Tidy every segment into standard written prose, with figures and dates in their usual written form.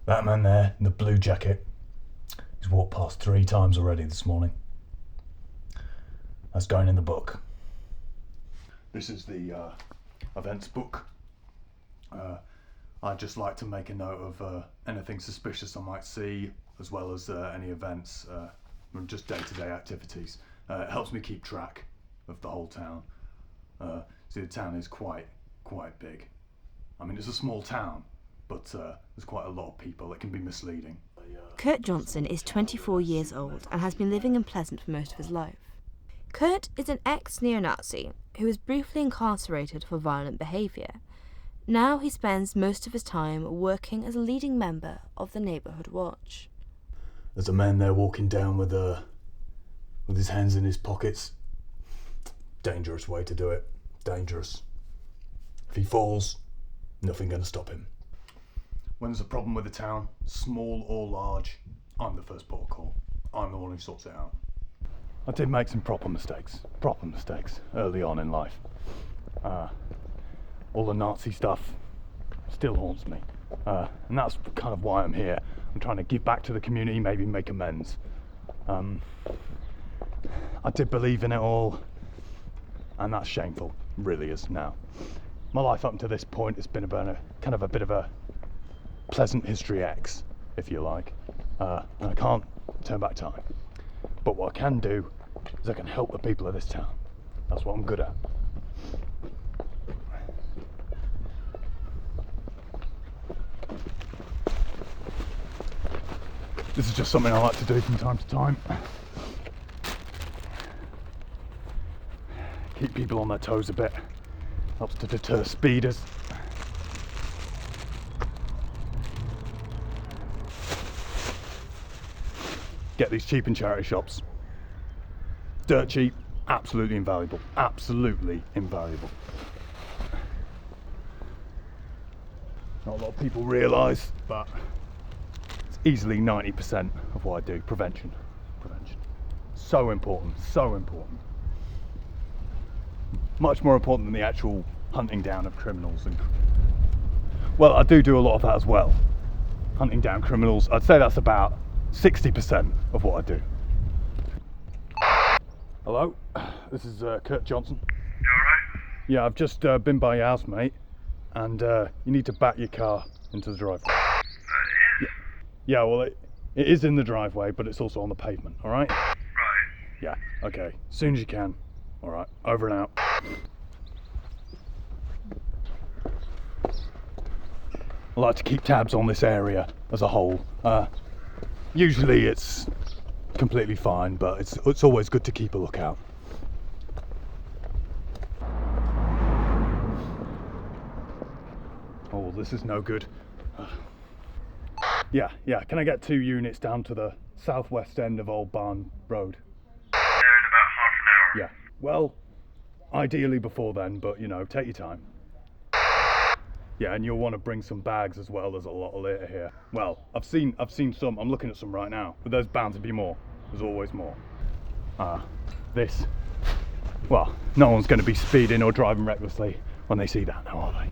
That man there in the blue jacket, he's walked past 3 times already this morning. That's going in the book. This is the events book. I'd just like to make a note of anything suspicious I might see, as well as any events, just day-to-day activities. It helps me keep track of the whole town. See, the town is quite big. I mean, it's a small town, but there's quite a lot of people. It can be misleading. Curt Johnson is 24 years old and has been living in Pleasant for most of his life. Curt is an ex-neo-Nazi who was briefly incarcerated for violent behaviour. Now he spends most of his time working as a leading member of the Neighbourhood Watch. There's a man there walking down with his hands in his pockets. Dangerous way to do it. Dangerous. If he falls, nothing going to stop him. When there's a problem with the town, small or large, I'm the first port of call. I'm the one who sorts it out. I did make some proper mistakes early on in life. All the Nazi stuff still haunts me. And that's kind of why I'm here. I'm trying to give back to the community, maybe make amends. I did believe in it all, and that's shameful, really is now. My life up to this point has been about a bit of a Pleasant History X, if you like. And I can't turn back time. But what I can do is I can help the people of this town. That's what I'm good at. This is just something I like to do from time to time. Keep people on their toes a bit. Helps to deter speeders. Get these cheap in charity shops. Dirt cheap, absolutely invaluable. Absolutely invaluable. Not a lot of people realise, but it's easily 90% of what I do. Prevention. So important, so important. Much more important than the actual hunting down of criminals. Well, I do a lot of that as well. Hunting down criminals, I'd say that's about 60% of what I do. Hello, this is Curt Johnson. You alright? Yeah, I've just been by your house, mate, and you need to back your car into the driveway. Yeah, well, it is in the driveway, but it's also on the pavement, alright? Right. Yeah, okay, as soon as you can. Alright, over and out. I like to keep tabs on this area as a whole. Usually it's completely fine, but it's always good to keep a lookout. Oh, this is no good. Yeah, can I get 2 units down to the southwest end of Old Barn Road? There in about half an hour. Yeah, well, ideally before then, but you know, take your time. Yeah, and you'll want to bring some bags as well. There's a lot of litter here. Well, I've seen some. I'm looking at some right now, but there's bound to be more. There's always more. Well, no one's going to be speeding or driving recklessly when they see that now, are they?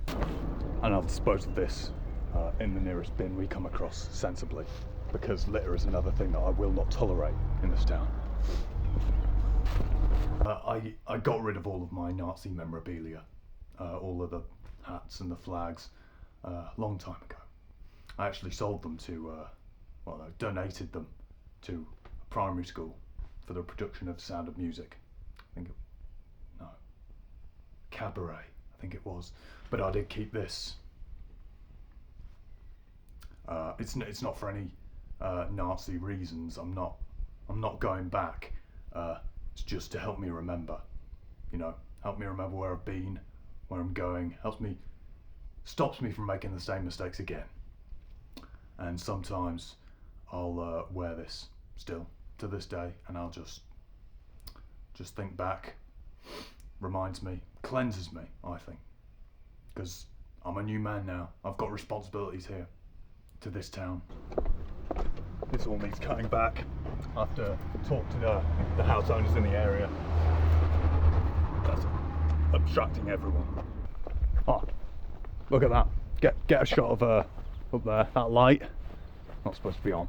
And I'll dispose of this in the nearest bin we come across sensibly, because litter is another thing that I will not tolerate in this town. I got rid of all of my Nazi memorabilia, all of the hats and the flags, a long time ago. I actually sold them to, I donated them to a primary school for the production of Sound of Music. Cabaret, I think it was. But I did keep this. It's not for any Nazi reasons. I'm not going back. It's just to help me remember. Help me remember where I've been, where I'm going. Stops me from making the same mistakes again. And sometimes I'll wear this still to this day, and I'll just think back. Reminds me, cleanses me, I think, because I'm a new man now. I've got responsibilities here to this town. This all needs cutting back. I have to talk to the house owners in the area. That's obstructing everyone. Oh, look at that. Get a shot of up there, that light. not supposed to be on.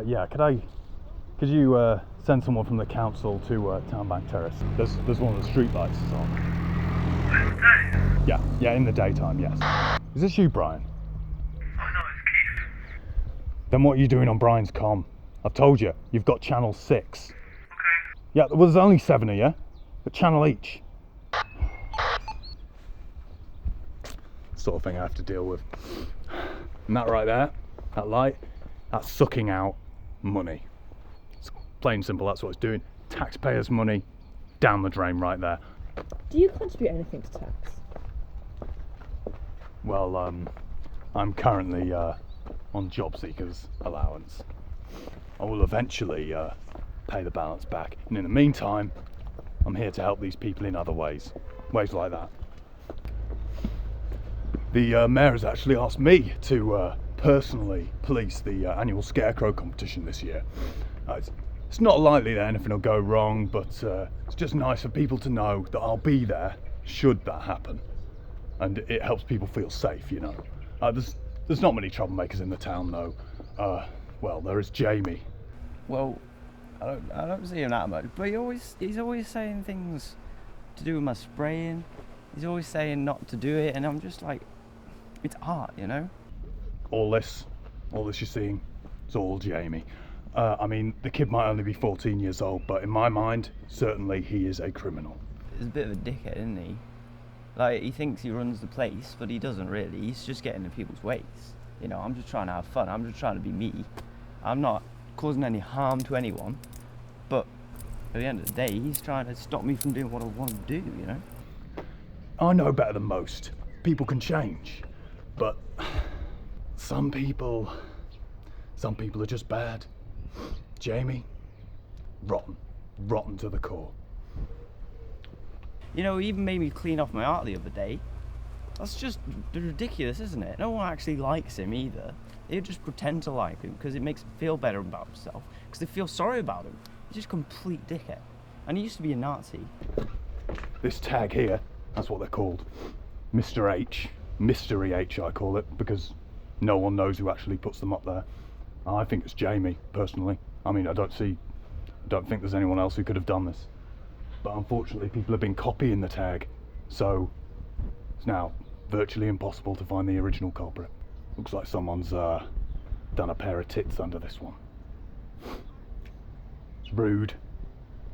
Yeah, could you send someone from the council to Townbank Terrace? There's one of the street lights is on. Yeah, in the daytime, yes. Is this you, Brian? Oh no, it's Keith. Then what are you doing on Brian's comm? I've told you, you've got channel 6. Okay. Yeah, well, there's only 7 of you. A channel each. Sort of thing I have to deal with. And that right there, that light, that's sucking out money. It's plain and simple, that's what it's doing. Taxpayers' money down the drain right there. Do you contribute anything to tax? Well, I'm currently on job seekers allowance. I will eventually pay the balance back, and in the meantime, I'm here to help these people in other ways like that. The mayor has actually asked me to personally police the annual scarecrow competition this year. It's not likely that anything will go wrong, but it's just nice for people to know that I'll be there should that happen, and it helps people feel safe, you know. There's not many troublemakers in the town though. Well, there is Jamie. Well, I don't see him that much, but he's always saying things to do with my spraying. He's always saying not to do it, and I'm just like, it's art, you know? All this you're seeing, it's all Jamie. I mean, the kid might only be 14 years old, but in my mind, certainly he is a criminal. He's a bit of a dickhead, isn't he? Like, he thinks he runs the place, but he doesn't really. He's just getting in people's ways. You know, I'm just trying to have fun. I'm just trying to be me. I'm not causing any harm to anyone, but at the end of the day, he's trying to stop me from doing what I want to do, you know? I know better than most. People can change, but some people are just bad. Jamie, rotten to the core. You know, he even made me clean off my art the other day. That's just ridiculous, isn't it? No one actually likes him either. They just pretend to like him because it makes him feel better about himself, because they feel sorry about him. He's just a complete dickhead. And he used to be a Nazi. This tag here, that's what they're called. Mr. H. Mystery H, I call it, because no one knows who actually puts them up there. I think it's Jamie, personally. I mean, I don't think there's anyone else who could have done this. But unfortunately, people have been copying the tag, so it's now virtually impossible to find the original culprit. Looks like someone's done a pair of tits under this one. It's rude,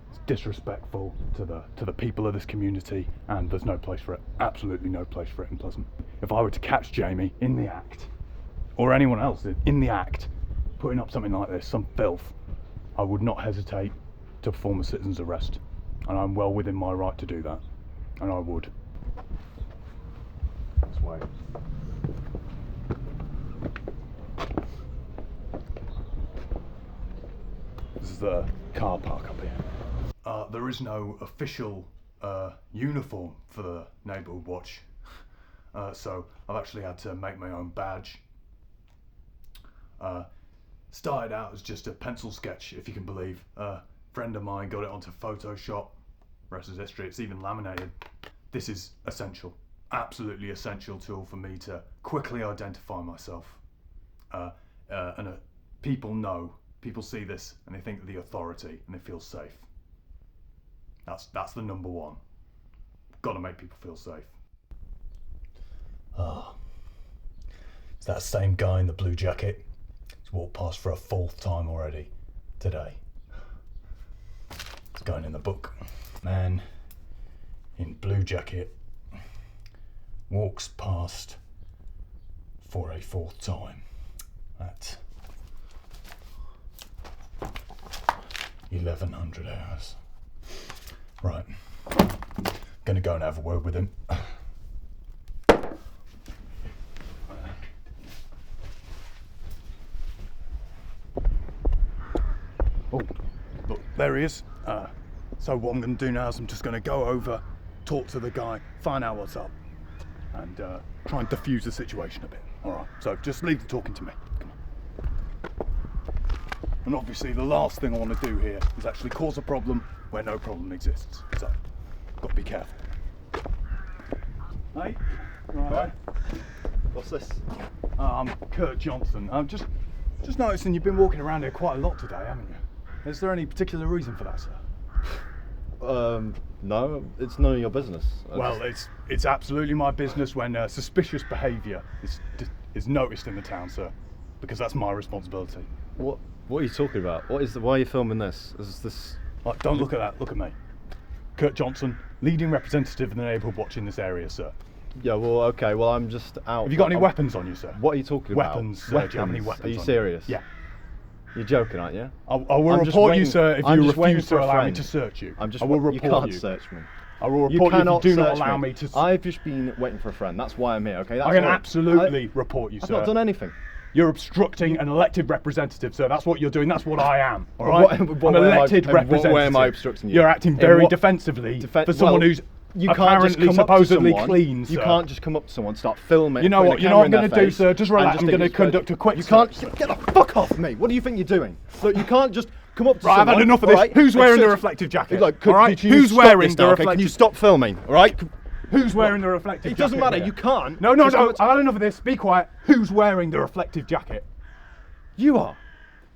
it's disrespectful to the people of this community, and there's no place for it. Absolutely no place for it in Pleasant. If I were to catch Jamie in the act, or anyone else in the act, putting up something like this, some filth, I would not hesitate to perform a citizen's arrest. And I'm well within my right to do that. And I would. This way. This is the car park up here. There is no official uniform for the Neighbourhood Watch. So I've actually had to make my own badge. Started out as just a pencil sketch, if you can believe. Friend of mine got it onto Photoshop. Rest is history. It's even laminated. This is essential, absolutely essential tool for me to quickly identify myself. People see this and they think of the authority and they feel safe. That's the number one. Got to make people feel safe. It's that same guy in the blue jacket. He's walked past for a 4th time already today. It's going in the book. Man in blue jacket walks past for a 4th time at 1100 hours. Right, gonna go and have a word with him. Oh, look, there he is. So what I'm going to do now is I'm just going to go over, talk to the guy, find out what's up, and try and diffuse the situation a bit. All right, so just leave the talking to me. Come on. And obviously the last thing I want to do here is actually cause a problem where no problem exists. So, got to be careful. Hey, right. What's this? I'm Curt Johnson. I'm just Just noticing you've been walking around here quite a lot today, haven't you? Is there any particular reason for that, sir? No, it's none of your business. Well, it's absolutely my business when suspicious behaviour is noticed in the town, sir, because that's my responsibility. What are you talking about? Why are you filming this? Is this? Like, don't look at that. Look at me. Curt Johnson, leading representative of the neighbourhood watch in this area, sir. Yeah, well, okay. Well, I'm just out. Have you got any weapons on you, sir? What are you talking about? Weapons, sir. Do you have any weapons? Are you on serious? Yeah. You're joking, aren't you? I will I'm just report you, waiting- sir, if I'm you just waiting refuse for to a allow me friend. to search you. I'm just. I will report you can't you. search me. I will You report you if cannot you do not search allow me to. I've just been waiting for a friend. That's why I'm here. Okay. That's I can all. absolutely report you, I've sir. not done anything. You're obstructing an elected representative, sir. That's what you're doing. That's what I am. All What- right? what I'm an way am I- elected in what way representative. am I obstructing you? You're acting In very what- defensively for someone well, who's you can't just apparently come up to supposedly someone. clean, You sir. can't just come up to someone, start filming. You know putting what? a You know what I'm camera in going to their do, face, sir? Just and relax. I'm think going to it's good. conduct a quick You search. can't get the fuck off me. What do you think you're doing? Look, you can't just come up to Right, someone. I've had enough of this. alright, Who's and wearing the search- reflective jacket? Like, all right? can you Who's stop wearing this the now, okay? reflective? Can you stop filming? All right. Who's wearing the reflective It jacket? doesn't matter. here? You can't. No, Just come no. up to- I've had enough of this. Be quiet. Who's wearing the reflective jacket? You are.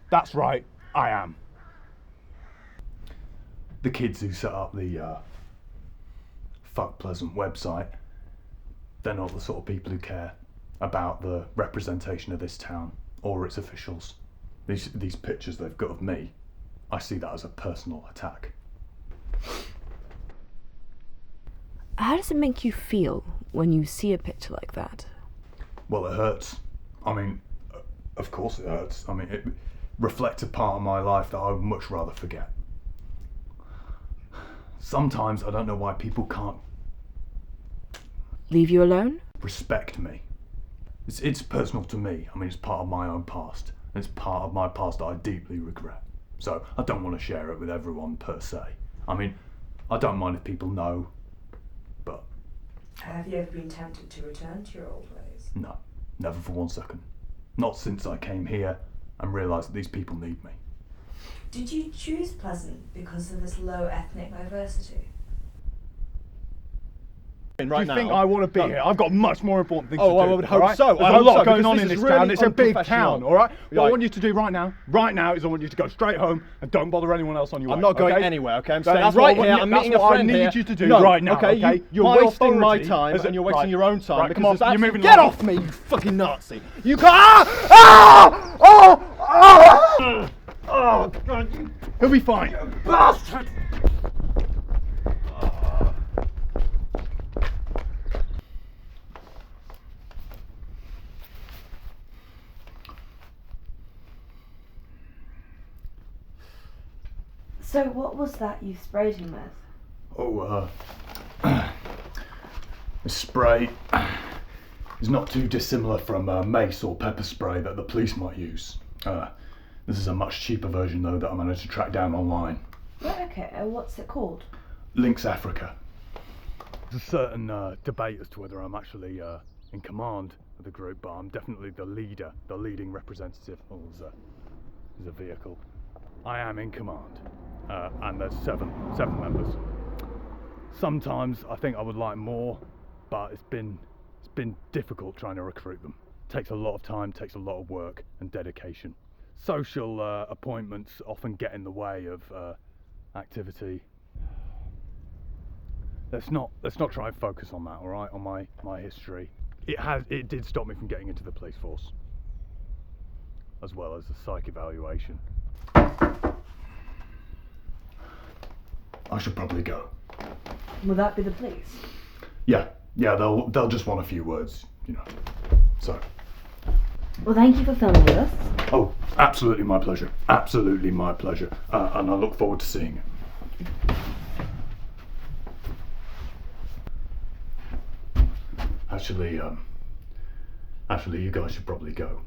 That's right. I am. The kids who set up the Fuck Pleasant website, they're not the sort of people who care about the representation of this town or its officials. These pictures they've got of me, I see that as a personal attack. How does it make you feel when you see a picture like that? Well, it hurts. I mean, of course it hurts. I mean, it reflects a part of my life that I would much rather forget. Sometimes I don't know why people can't Leave you alone? respect me. It's personal to me. I mean, it's part of my own past. It's part of my past that I deeply regret. So I don't want to share it with everyone per se. I mean, I don't mind if people know, but Have you ever been tempted to return to your old ways? no, never for 1 second. Not since I came here and realised that these people need me. Did you choose Pleasant because of this low ethnic diversity? Right Do you think I want to be here? I've got much more important things Oh, to do. I would hope alright? so. There's I a hope lot so, going because on this in is this town. really It's a big unprofessional. town, all right? What I Right. want you to do right now is I want you to go straight home and don't bother anyone else on your way. I'm not going okay? anywhere, okay? I'm So staying that's right what I here. want- I'm that's meeting a what I friend need here. you to do No, right now, okay? You're My wasting my authority time as a- and you're wasting right, your own time right, because come on, there's absolutely- you're moving Get along. off me, you fucking Nazi! You can't. Oh, God, you He'll be fine. bastard! So what was that you sprayed him with? Oh, the spray is not too dissimilar from mace or pepper spray that the police might use. This is a much cheaper version, though, that I managed to track down online. Right, okay, what's it called? Lynx Africa. There's a certain debate as to whether I'm actually in command of the group, but I'm definitely the leader, the leading representative. Oh, there's a vehicle. I am in command, and there's seven members. Sometimes I think I would like more, but it's been difficult trying to recruit them. Takes a lot of time, takes a lot of work and dedication. Social appointments often get in the way of activity. Let's not try and focus on that, all right? On my history. It did stop me from getting into the police force, as well as the psych evaluation. I should probably go. Will that be the police? Yeah, they'll just want a few words, you know. So. Well, thank you for filming with us. Oh, absolutely my pleasure. Absolutely my pleasure. And I look forward to seeing it. Actually, you guys should probably go.